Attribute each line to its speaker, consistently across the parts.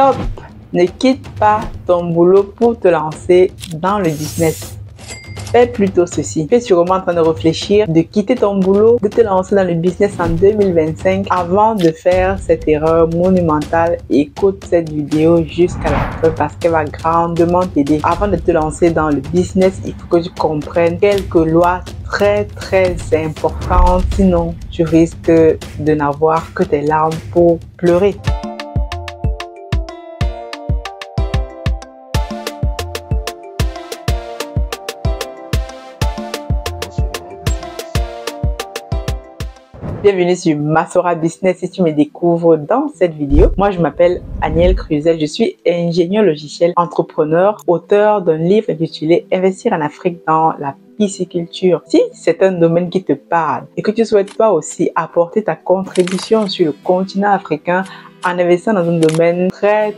Speaker 1: Stop! Ne quitte pas ton boulot pour te lancer dans le business. Fais plutôt ceci. Tu es sûrement en train de réfléchir de quitter ton boulot, de te lancer dans le business en 2025. Avant de faire cette erreur monumentale, écoute cette vidéo jusqu'à la fin parce qu'elle va grandement t'aider. Avant de te lancer dans le business, il faut que tu comprennes quelques lois très importantes. Sinon, tu risques de n'avoir que tes larmes pour pleurer. Bienvenue sur Masora Business. Si tu me découvres dans cette vidéo, moi je m'appelle Aniel Cruzel, je suis ingénieur logiciel, entrepreneur, auteur d'un livre intitulé Investir en Afrique dans la pisciculture. Si c'est un domaine qui te parle et que tu souhaites toi aussi apporter ta contribution sur le continent africain en investissant dans un domaine très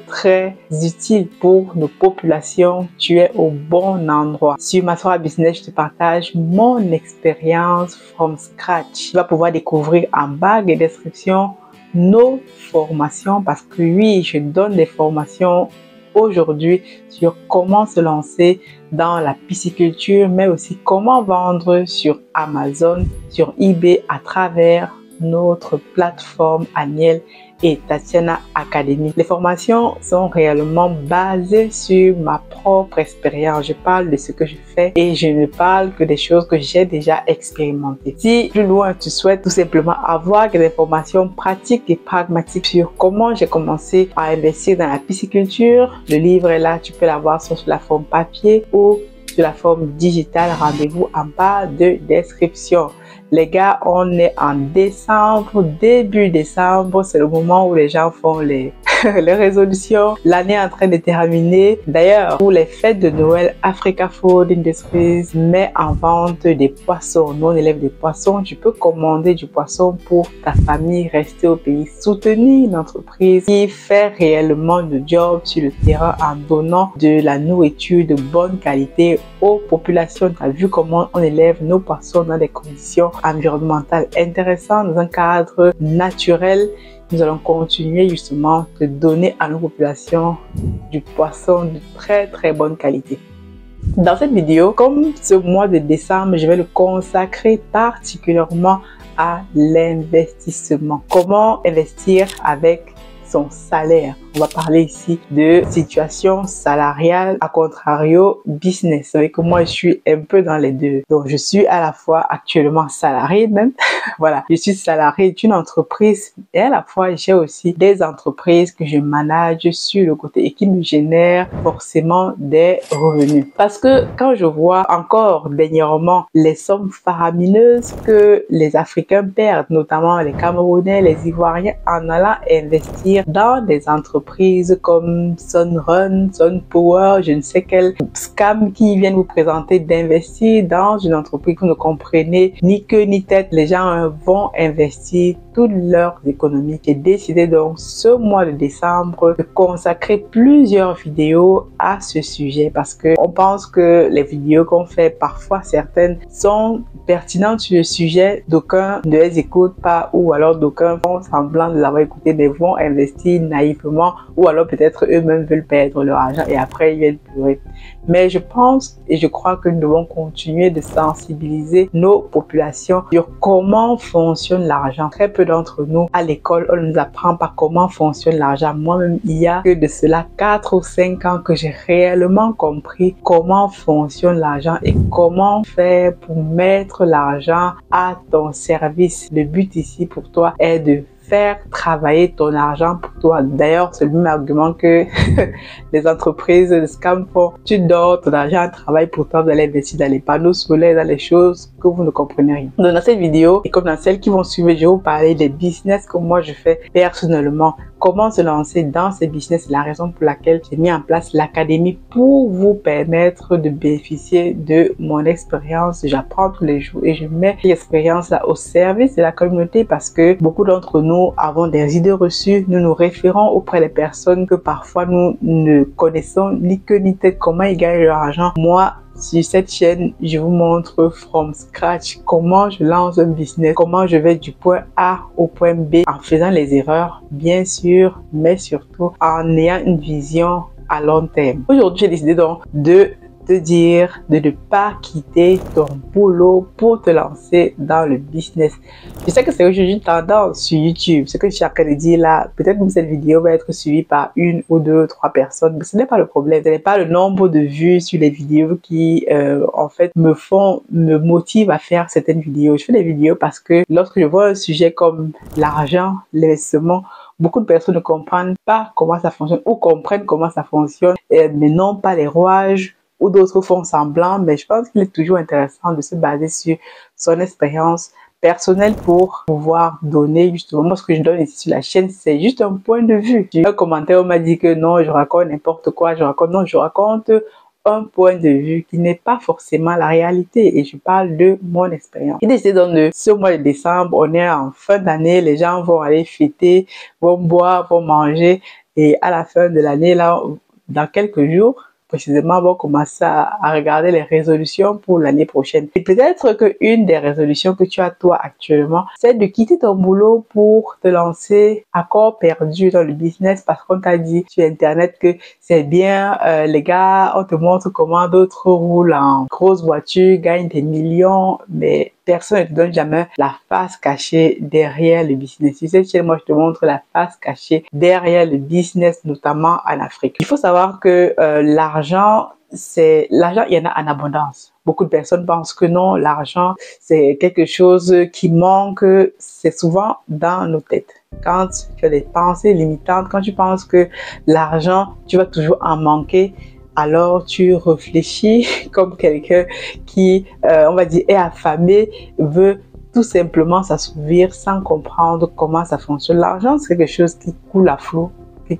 Speaker 1: utile pour nos populations, tu es au bon endroit. Sur Masora Business, je te partage mon expérience from scratch. Tu vas pouvoir découvrir en bas des descriptions nos formations parce que oui, je donne des formations aujourd'hui sur comment se lancer dans la pisciculture, mais aussi comment vendre sur Amazon, sur eBay à travers notre plateforme Aniel et Tatiana Academy. Les formations sont réellement basées sur ma propre expérience. Je parle de ce que je fais et je ne parle que des choses que j'ai déjà expérimentées. Si plus loin tu souhaites tout simplement avoir des informations pratiques et pragmatiques sur comment j'ai commencé à investir dans la pisciculture, le livre est là, tu peux l'avoir soit sous la forme papier ou sur la forme digitale. Rendez-vous en bas de description. Les gars, on est en décembre, début décembre, c'est le moment où les gens font les résolutions. L'année est en train de terminer. D'ailleurs, pour les fêtes de Noël, Africa Food Industries met en vente des poissons. Nous, on élève des poissons. Tu peux commander du poisson pour ta famille, rester au pays, soutenir une entreprise qui fait réellement le job sur le terrain en donnant de la nourriture de bonne qualité aux populations. Tu as vu comment on élève nos poissons dans des conditions environnementales intéressantes, dans un cadre naturel. Nous allons continuer justement de donner à nos populations du poisson de très bonne qualité. Dans cette vidéo, comme ce mois de décembre, je vais le consacrer particulièrement à l'investissement. Comment investir avec son salaire. On va parler ici de situation salariale, à contrario business. Vous savez que moi je suis un peu dans les deux. Donc je suis à la fois actuellement salarié même. Voilà, je suis salarié d'une entreprise et à la fois j'ai aussi des entreprises que je manage sur le côté et qui me génèrent forcément des revenus. Parce que quand je vois encore dernièrement les sommes faramineuses que les Africains perdent, notamment les Camerounais, les Ivoiriens, en allant investir dans des entreprises comme Sunrun, Sunpower, je ne sais quel scam qui viennent vous présenter d'investir dans une entreprise que vous ne comprenez ni queue ni tête. Les gens vont investir toutes leurs économies. J'ai décidé donc ce mois de décembre de consacrer plusieurs vidéos à ce sujet parce que on pense que les vidéos qu'on fait parfois certaines sont pertinentes sur le sujet. D'aucuns ne les écoutent pas ou alors d'aucuns font semblant de les avoir écoutés mais vont investir naïvement ou alors peut-être eux-mêmes veulent perdre leur argent et après ils viennent pleurer. Mais je pense et je crois que nous devons continuer de sensibiliser nos populations sur comment fonctionne l'argent. Très peu d'entre nous à l'école, on ne nous apprend pas comment fonctionne l'argent. Moi-même, il y a que de cela 4 ou 5 ans que j'ai réellement compris comment fonctionne l'argent et comment faire pour mettre l'argent à ton service. Le but ici pour toi est de faire travailler ton argent pour toi. D'ailleurs, c'est le même argument que les entreprises de scam font. Tu dors, ton argent travaille pour toi, vous allez investir dans les panneaux solaires, dans les choses que vous ne comprenez rien. Donc, dans cette vidéo, et comme dans celles qui vont suivre, je vais vous parler des business que moi je fais personnellement. Comment se lancer dans ces business, c'est la raison pour laquelle j'ai mis en place l'académie pour vous permettre de bénéficier de mon expérience. J'apprends tous les jours et je mets l'expérience là au service de la communauté parce que beaucoup d'entre nous avons des idées reçues. Nous nous référons auprès des personnes que parfois nous ne connaissons ni queue ni tête comment ils gagnent leur argent. Moi, sur cette chaîne, je vous montre from scratch comment je lance un business, comment je vais du point A au point B en faisant les erreurs, bien sûr, mais surtout en ayant une vision à long terme. Aujourd'hui, j'ai décidé donc de te dire de ne pas quitter ton boulot pour te lancer dans le business. Je sais que c'est aujourd'hui une tendance sur YouTube. Ce que je suis en train de dire là, peut-être que cette vidéo va être suivie par une ou deux, trois personnes, mais ce n'est pas le problème. Ce n'est pas le nombre de vues sur les vidéos qui, en fait, me motive à faire certaines vidéos. Je fais des vidéos parce que lorsque je vois un sujet comme l'argent, l'investissement, beaucoup de personnes ne comprennent pas comment ça fonctionne ou comprennent comment ça fonctionne, mais non pas les rouages, ou d'autres font semblant, mais je pense qu'il est toujours intéressant de se baser sur son expérience personnelle pour pouvoir donner justement, moi ce que je donne ici sur la chaîne, c'est juste un point de vue. Un commentaire m'a dit que non, je raconte n'importe quoi, je raconte un point de vue qui n'est pas forcément la réalité et je parle de mon expérience. Et décidé donc de ce mois de décembre, on est en fin d'année, les gens vont aller fêter, vont boire, vont manger et à la fin de l'année, là, dans quelques jours, précisément, on va commencer à regarder les résolutions pour l'année prochaine. Et peut-être qu'une des résolutions que tu as toi actuellement, c'est de quitter ton boulot pour te lancer à corps perdu dans le business parce qu'on t'a dit sur Internet que c'est bien, les gars, on te montre comment d'autres roulent en grosse voiture, gagnent des millions, mais personne ne te donne jamais la face cachée derrière le business. Tu sais, moi, je te montre la face cachée derrière le business, notamment en Afrique. Il faut savoir que l'argent, il y en a en abondance. Beaucoup de personnes pensent que non, l'argent, c'est quelque chose qui manque. C'est souvent dans nos têtes. Quand tu as des pensées limitantes, quand tu penses que l'argent, tu vas toujours en manquer, alors tu réfléchis comme quelqu'un qui, on va dire, est affamé, veut tout simplement s'assouvir sans comprendre comment ça fonctionne. L'argent, c'est quelque chose qui coule à flot.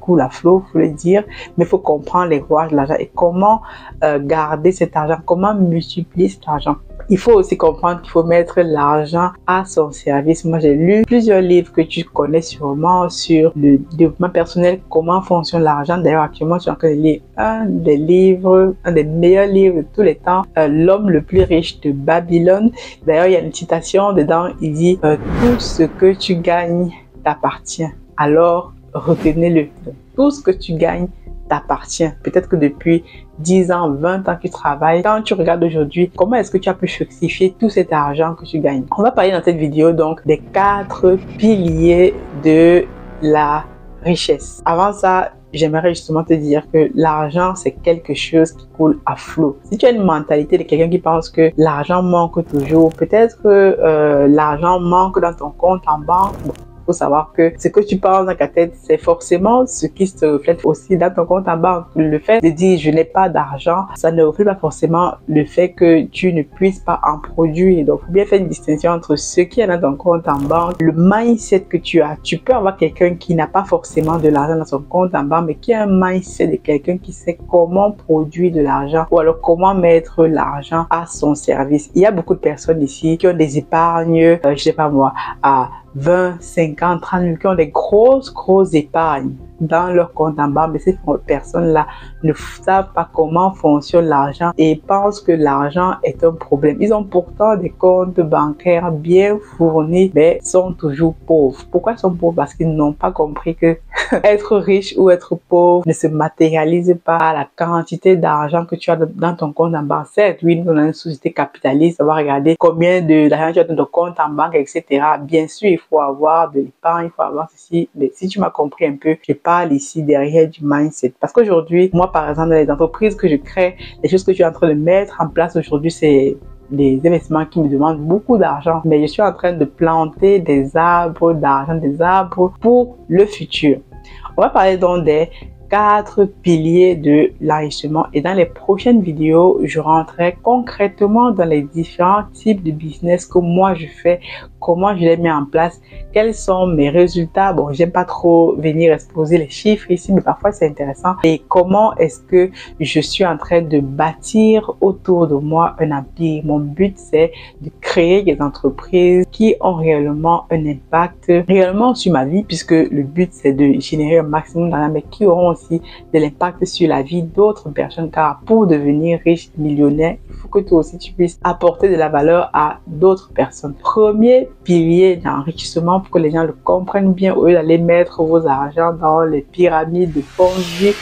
Speaker 1: Faut le dire, mais il faut comprendre les rouages de l'argent et comment garder cet argent, comment multiplier cet argent. Il faut aussi comprendre qu'il faut mettre l'argent à son service. Moi, j'ai lu plusieurs livres que tu connais sûrement sur le développement personnel, comment fonctionne l'argent. D'ailleurs, actuellement, je suis en train de lire un des meilleurs livres de tous les temps, L'homme le plus riche de Babylone. D'ailleurs, il y a une citation dedans, il dit tout ce que tu gagnes t'appartient. Alors, retenez-le. Tout ce que tu gagnes t'appartient. Peut-être que depuis 10 ans, 20 ans que tu travailles, quand tu regardes aujourd'hui, comment est-ce que tu as pu fructifier tout cet argent que tu gagnes? On va parler dans cette vidéo donc des 4 piliers de la richesse. Avant ça, j'aimerais justement te dire que l'argent, c'est quelque chose qui coule à flot. Si tu as une mentalité de quelqu'un qui pense que l'argent manque toujours, peut-être que l'argent manque dans ton compte en banque, il faut savoir que ce que tu penses dans ta tête, c'est forcément ce qui se reflète aussi dans ton compte en banque. Le fait de dire je n'ai pas d'argent, ça ne reflète pas forcément le fait que tu ne puisses pas en produire. Donc, il faut bien faire une distinction entre ce qui est dans ton compte en banque, le mindset que tu as. Tu peux avoir quelqu'un qui n'a pas forcément de l'argent dans son compte en banque, mais qui a un mindset de quelqu'un qui sait comment produire de l'argent ou alors comment mettre l'argent à son service. Il y a beaucoup de personnes ici qui ont des épargnes, je sais pas moi, à 20, 50, 30 000 qui ont des grosses épargnes dans leur compte en banque, mais ces personnes-là ne savent pas comment fonctionne l'argent et pensent que l'argent est un problème. Ils ont pourtant des comptes bancaires bien fournis, mais sont toujours pauvres. Pourquoi ils sont pauvres? Parce qu'ils n'ont pas compris que être riche ou être pauvre ne se matérialise pas à la quantité d'argent que tu as dans ton compte en banque. Certes, oui, nous sommes dans une société capitaliste, on va regarder combien d'argent tu as dans ton compte en banque, etc. Bien sûr, il faut avoir de l'épargne, il faut avoir ceci, mais si tu m'as compris un peu, je parle ici derrière du mindset. Parce qu'aujourd'hui, moi, par exemple, dans les entreprises que je crée, les choses que je suis en train de mettre en place aujourd'hui, c'est des investissements qui me demandent beaucoup d'argent, mais je suis en train de planter des arbres d'argent, des arbres pour le futur. On va parler donc des 4 piliers de l'enrichissement et dans les prochaines vidéos, je rentrerai concrètement dans les différents types de business que moi je fais, comment je les mets en place, quels sont mes résultats. Bon, j'aime pas trop venir exposer les chiffres ici, mais parfois c'est intéressant. Et comment est-ce que je suis en train de bâtir autour de moi un empire. Mon but, c'est de créer des entreprises qui ont réellement un impact réellement sur ma vie, puisque le but, c'est de générer un maximum d'argent, mais qui auront aussi de l'impact sur la vie d'autres personnes. Car pour devenir riche, millionnaire, il faut que toi aussi tu puisses apporter de la valeur à d'autres personnes. Premier pilier d'enrichissement, pour que les gens le comprennent bien, au lieu d'aller mettre vos argent dans les pyramides de Ponzi,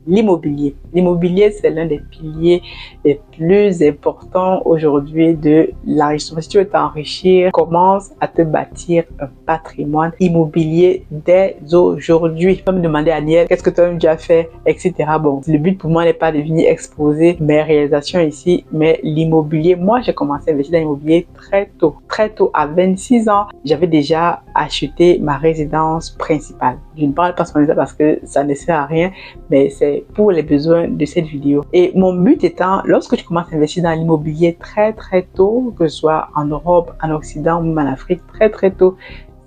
Speaker 1: l'immobilier. L'immobilier, c'est l'un des piliers les plus importants aujourd'hui de l'enrichissement. Si tu veux t'enrichir, commence à te bâtir un patrimoine immobilier dès aujourd'hui. Tu peux me demander, Aniel, qu'est-ce que tu as déjà fait, etc. Bon, le but pour moi n'est pas de venir exposer mes réalisations ici, mais l'immobilier, moi, j'ai commencé à investir dans l'immobilier très tôt. Très tôt, à 26 ans, j'avais déjà acheté ma résidence principale. Je ne parle pas sur ça parce que ça ne sert à rien, mais c'est pour les besoins de cette vidéo. Et mon but étant, lorsque tu commences à investir dans l'immobilier très tôt, que ce soit en Europe, en Occident ou même en Afrique, très tôt,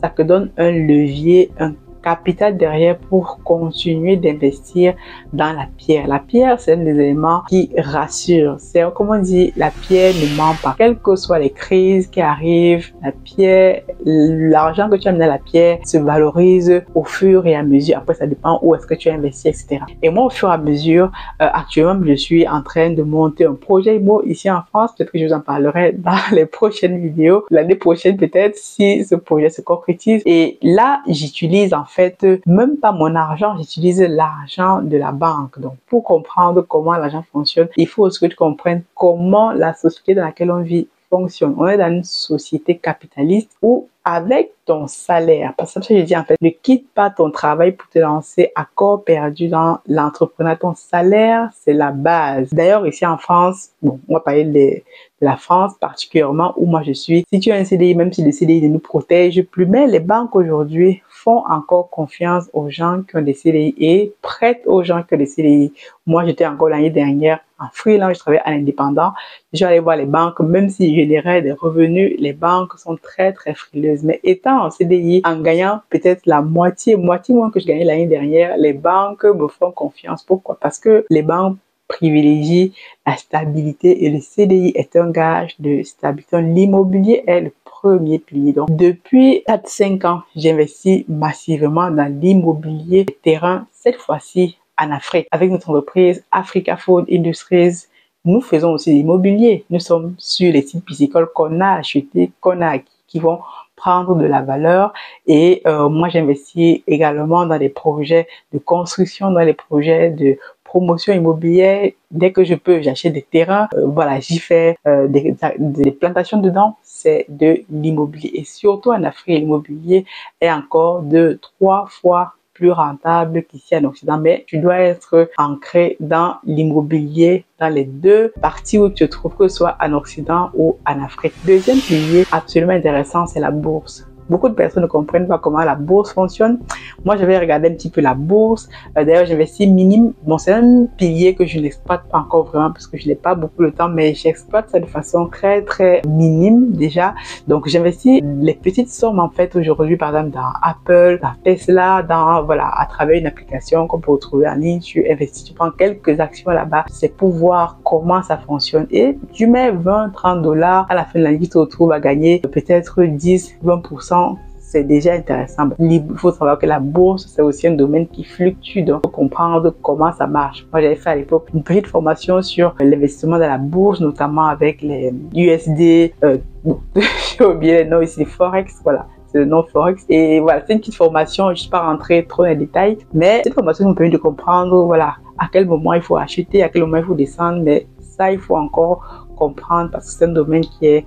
Speaker 1: ça te donne un levier, un capital derrière pour continuer d'investir dans la pierre. La pierre, c'est un des éléments qui rassure. C'est, comme on dit, la pierre ne ment pas. Quelles que soient les crises qui arrivent, la pierre, l'argent que tu as mis dans la pierre se valorise au fur et à mesure. Après, ça dépend où est-ce que tu as investi, etc. Et moi, au fur et à mesure, actuellement, je suis en train de monter un projet immo ici en France. Peut-être que je vous en parlerai dans les prochaines vidéos. L'année prochaine, peut-être, si ce projet se concrétise. Et là, j'utilise en fait même pas mon argent, j'utilise l'argent de la banque. Donc pour comprendre comment l'argent fonctionne, il faut aussi que tu comprennes comment la société dans laquelle on vit fonctionne. On est dans une société capitaliste où avec ton salaire, parce que je dis en fait, ne quitte pas ton travail pour te lancer à corps perdu dans l'entrepreneuriat. Ton salaire, c'est la base. D'ailleurs, ici en France, bon, on va parler de la France particulièrement où moi je suis. Si tu as un CDI, même si le CDI ne nous protège plus, mais les banques aujourd'hui font encore confiance aux gens qui ont des CDI et prêtent aux gens qui ont des CDI. Moi, j'étais encore l'année dernière en freelance, je travaillais en indépendant. Je vais aller voir les banques, même si je générais des revenus, les banques sont très frileuses. Mais étant en CDI, en gagnant peut-être la moitié moins que je gagnais l'année dernière, les banques me font confiance. Pourquoi? Parce que les banques privilégient la stabilité et le CDI est un gage de stabilité. L'immobilier est le premier pilier. Donc, depuis 4-5 ans, j'investis massivement dans l'immobilier terrain, cette fois-ci en Afrique. Avec notre entreprise Africa Food Industries, nous faisons aussi l'immobilier. Nous sommes sur les sites piscicoles qu'on a achetés, qu'on a acquis, qui vont prendre de la valeur. Et moi, j'investis également dans des projets de construction, dans les projets de promotion immobilière. Dès que je peux, j'achète des terrains. Voilà, j'y fais des plantations dedans. C'est de l'immobilier. Et surtout en Afrique, l'immobilier est encore 2-3 fois plus rentable qu'ici en Occident, mais tu dois être ancré dans l'immobilier, dans les deux parties où tu te trouves, que ce soit en Occident ou en Afrique. Deuxième pilier absolument intéressant, c'est la bourse. Beaucoup de personnes ne comprennent pas comment la bourse fonctionne. Moi, je vais regarder un petit peu la bourse. D'ailleurs, j'investis minime. Bon, c'est un pilier que je n'exploite pas encore vraiment parce que je n'ai pas beaucoup de temps, mais j'exploite ça de façon très minime déjà. Donc, j'investis les petites sommes en fait aujourd'hui, par exemple, dans Apple, dans Tesla, voilà, à travers une application qu'on peut retrouver en ligne. Tu investis, tu prends quelques actions là-bas. C'est pour voir comment ça fonctionne. Et tu mets 20-30 $. À la fin de l'année, tu te retrouves à gagner peut-être 10-20%. C'est déjà intéressant. Il faut savoir que la bourse, c'est aussi un domaine qui fluctue. Donc, il faut comprendre comment ça marche. Moi, j'avais fait à l'époque une petite formation sur l'investissement dans la bourse, notamment avec les USD. J'ai oublié le nom ici, Forex. Voilà. C'est le nom Forex. Et voilà, c'est une petite formation. Je ne suis pas rentrée trop dans les détails. Mais cette formation nous permet de comprendre, voilà, à quel moment il faut acheter, à quel moment il faut descendre. Mais ça, il faut encore comprendre parce que c'est un domaine qui est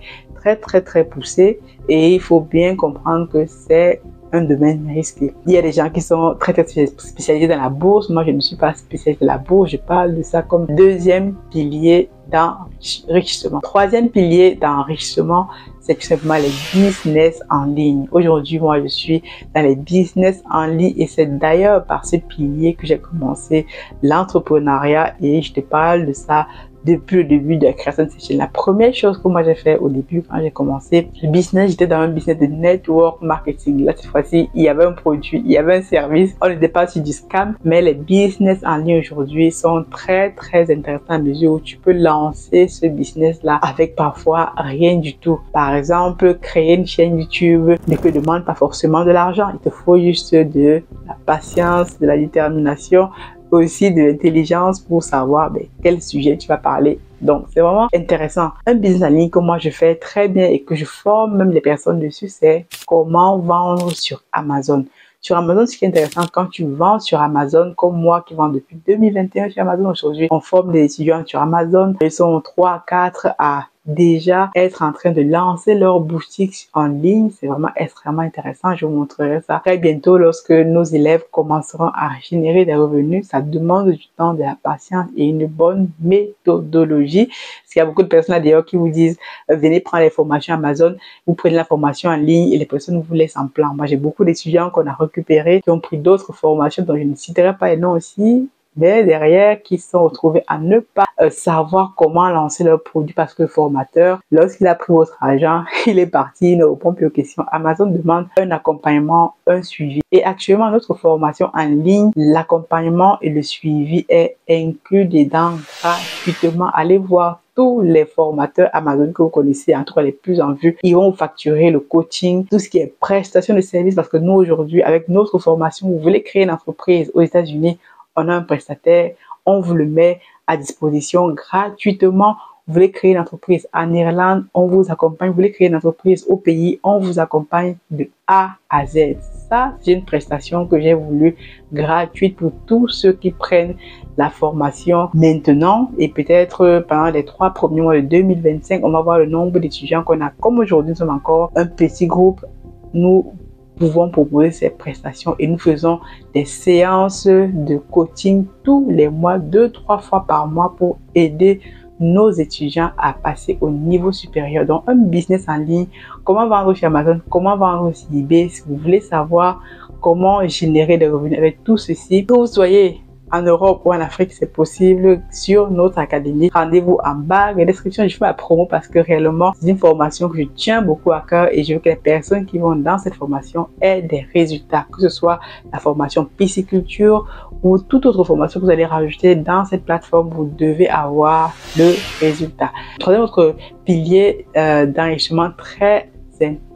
Speaker 1: très poussé et il faut bien comprendre que c'est un domaine risqué. Il y a des gens qui sont très spécialisés dans la bourse. Moi, je ne suis pas spécialisée dans la bourse. Je parle de ça comme deuxième pilier d'enrichissement. Troisième pilier d'enrichissement, c'est tout simplement les business en ligne. Aujourd'hui, moi, je suis dans les business en ligne et c'est d'ailleurs par ce pilier que j'ai commencé l'entrepreneuriat et je te parle de ça depuis le début de la création de cette chaîne. La première chose que moi j'ai fait au début quand j'ai commencé le business, j'étais dans un business de network marketing. Là, cette fois-ci, il y avait un produit, il y avait un service. On n'était pas sur du scam, mais les business en ligne aujourd'hui sont très intéressants à mesure où tu peux lancer ce business-là avec parfois rien du tout. Par exemple, créer une chaîne YouTube ne te demande pas forcément de l'argent. Il te faut juste de la patience, de la détermination, aussi de l'intelligence pour savoir quel sujet tu vas parler. Donc, c'est vraiment intéressant. Un business en ligne que moi, je fais très bien et que je forme même les personnes dessus, c'est comment vendre sur Amazon. Sur Amazon, ce qui est intéressant, quand tu vends sur Amazon, comme moi qui vends depuis 2021 sur Amazon aujourd'hui, on forme des étudiants sur Amazon. Ils sont 3, 4 à déjà être en train de lancer leur boutique en ligne. C'est vraiment extrêmement intéressant. Je vous montrerai ça très bientôt lorsque nos élèves commenceront à générer des revenus. Ça demande du temps, de la patience et une bonne méthodologie. Parce qu'il y a beaucoup de personnes d'ailleurs qui vous disent venez prendre les formations Amazon, vous prenez la formation en ligne et les personnes vous laissent en plan. Moi, j'ai beaucoup d'étudiants qu'on a récupérés qui ont pris d'autres formations dont je ne citerai pas les noms aussi, mais derrière qui se sont retrouvés à ne pas savoir comment lancer leur produit parce que le formateur, lorsqu'il a pris votre argent, il est parti, il ne répond plus aux questions. Amazon demande un accompagnement, un suivi. Et actuellement, notre formation en ligne, l'accompagnement et le suivi est inclus dedans gratuitement. Allez voir tous les formateurs Amazon que vous connaissez, en tout cas les plus en vue, ils vont vous facturer le coaching, tout ce qui est prestation de services parce que nous aujourd'hui, avec notre formation, vous voulez créer une entreprise aux États-Unis, on a un prestataire, on vous le met à disposition gratuitement. Vous voulez créer une entreprise en Irlande, on vous accompagne. Vous voulez créer une entreprise au pays, on vous accompagne de A à Z. Ça, c'est une prestation que j'ai voulu gratuite pour tous ceux qui prennent la formation maintenant et peut-être pendant les 3 premiers mois de 2025, on va voir le nombre d'étudiants qu'on a. Comme aujourd'hui, nous sommes encore un petit groupe, nous pouvons proposer ces prestations et nous faisons des séances de coaching tous les mois, 2-3 fois par mois pour aider nos étudiants à passer au niveau supérieur. Donc, un business en ligne, comment vendre sur Amazon, comment vendre sur eBay, si vous voulez savoir comment générer des revenus avec tout ceci, que vous soyez en Europe ou en Afrique, c'est possible sur notre académie. Rendez-vous en bas de la description. Je fais ma promo parce que réellement, c'est une formation que je tiens beaucoup à cœur et je veux que les personnes qui vont dans cette formation aient des résultats, que ce soit la formation pisciculture ou toute autre formation que vous allez rajouter dans cette plateforme, vous devez avoir le résultat. Troisième autre pilier d'enrichissement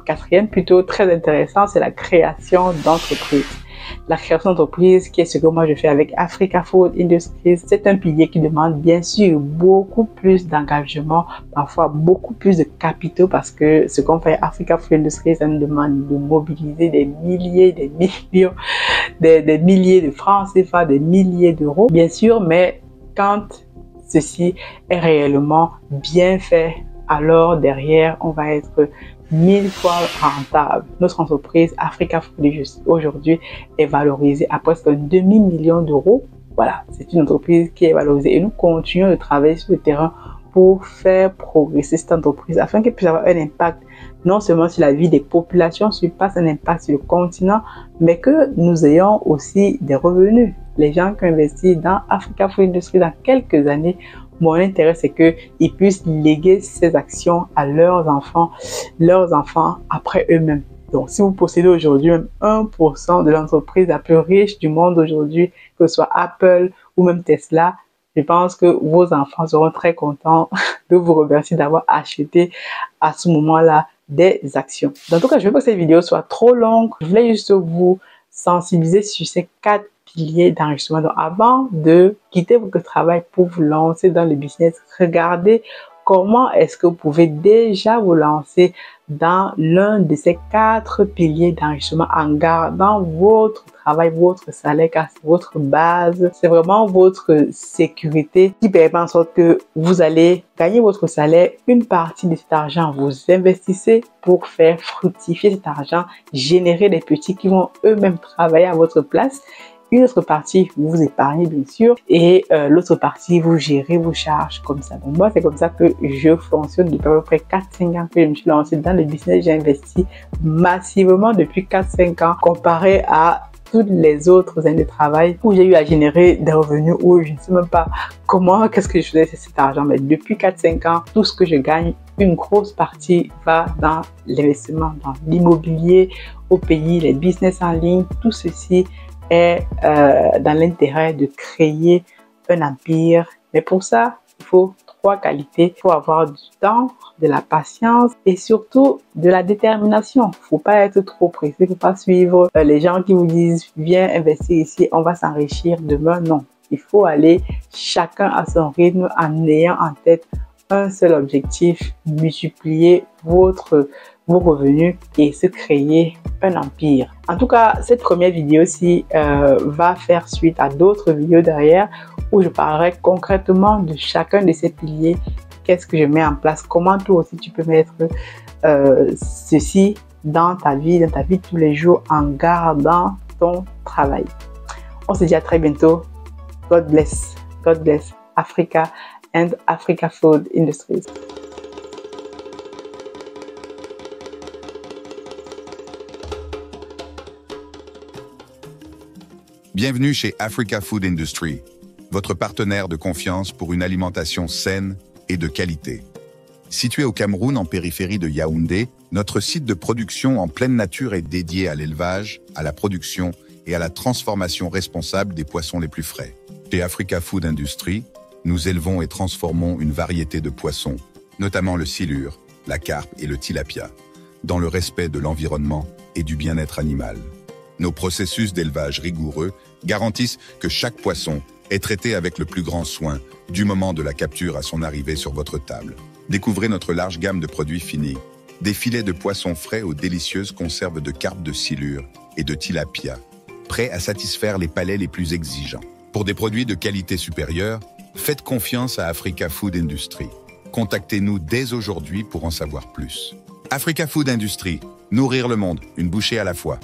Speaker 1: quatrième plutôt très intéressant, c'est la création d'entreprise. La création d'entreprise, qui est ce que moi je fais avec Africa Food Industries, c'est un pilier qui demande bien sûr beaucoup plus d'engagement, parfois beaucoup plus de capitaux parce que ce qu'on fait à Africa Food Industries, ça nous demande de mobiliser des milliers, des millions, des milliers de francs CFA, des milliers d'euros, bien sûr, mais quand ceci est réellement bien fait, alors derrière, on va être 1000 fois rentable. Notre entreprise Africa Food aujourd'hui est valorisée à presque 2 000 000 d'euros. Voilà, c'est une entreprise qui est valorisée et nous continuons de travailler sur le terrain pour faire progresser cette entreprise afin qu'elle puisse avoir un impact non seulement sur la vie des populations, pas un impact sur le continent, mais que nous ayons aussi des revenus. Les gens qui investissent dans Africa Food Industries dans quelques années, mon intérêt, c'est qu'ils puissent léguer ces actions à leurs enfants après eux-mêmes. Donc, si vous possédez aujourd'hui même 1% de l'entreprise la plus riche du monde aujourd'hui, que ce soit Apple ou même Tesla, je pense que vos enfants seront très contents de vous remercier d'avoir acheté à ce moment-là des actions. En tout cas, je veux pas que cette vidéo soit trop longue. Je voulais juste vous sensibiliser sur ces 4 piliers d'enrichissement. Donc, avant de quitter votre travail pour vous lancer dans le business, regardez comment est-ce que vous pouvez déjà vous lancer dans l'un de ces 4 piliers d'enrichissement en gardant votre travail, votre salaire, car c'est votre base. C'est vraiment votre sécurité qui permet en sorte que vous allez gagner votre salaire. Une partie de cet argent, vous investissez pour faire fructifier cet argent, générer des petits qui vont eux-mêmes travailler à votre place. Une autre partie, vous épargnez bien sûr et l'autre partie, vous gérez vos charges comme ça. Donc moi, c'est comme ça que je fonctionne depuis à peu près 4-5 ans que je me suis lancée dans le business. J'ai investi massivement depuis 4-5 ans comparé à toutes les autres années de travail où j'ai eu à générer des revenus où je ne sais même pas comment, qu'est-ce que je faisais avec cet argent. Mais depuis 4-5 ans, tout ce que je gagne, une grosse partie va dans l'investissement, dans l'immobilier au pays, les business en ligne. Tout ceci est dans l'intérêt de créer un empire. Mais pour ça, il faut 3 qualités. Il faut avoir du temps, de la patience et surtout de la détermination. Il ne faut pas être trop pressé, il ne faut pas suivre les gens qui vous disent « Viens investir ici, on va s'enrichir demain ». Non, il faut aller chacun à son rythme en ayant en tête un seul objectif, multiplier vos revenus et se créer un empire. En tout cas, cette première vidéo-ci va faire suite à d'autres vidéos derrière où je parlerai concrètement de chacun de ces piliers. Qu'est-ce que je mets en place? Comment toi aussi tu peux mettre ceci dans ta vie de tous les jours en gardant ton travail. On se dit à très bientôt. God bless Africa and Africa Food Industries.
Speaker 2: Bienvenue chez Africa Food Industry, votre partenaire de confiance pour une alimentation saine et de qualité. Situé au Cameroun en périphérie de Yaoundé, notre site de production en pleine nature est dédié à l'élevage, à la production et à la transformation responsable des poissons les plus frais. Chez Africa Food Industry, nous élevons et transformons une variété de poissons, notamment le silure, la carpe et le tilapia, dans le respect de l'environnement et du bien-être animal. Nos processus d'élevage rigoureux garantissent que chaque poisson est traité avec le plus grand soin, du moment de la capture à son arrivée sur votre table. Découvrez notre large gamme de produits finis, des filets de poissons frais aux délicieuses conserves de carpe de silure et de tilapia, prêts à satisfaire les palais les plus exigeants. Pour des produits de qualité supérieure, faites confiance à Africa Food Industry. Contactez-nous dès aujourd'hui pour en savoir plus. Africa Food Industry, nourrir le monde, une bouchée à la fois.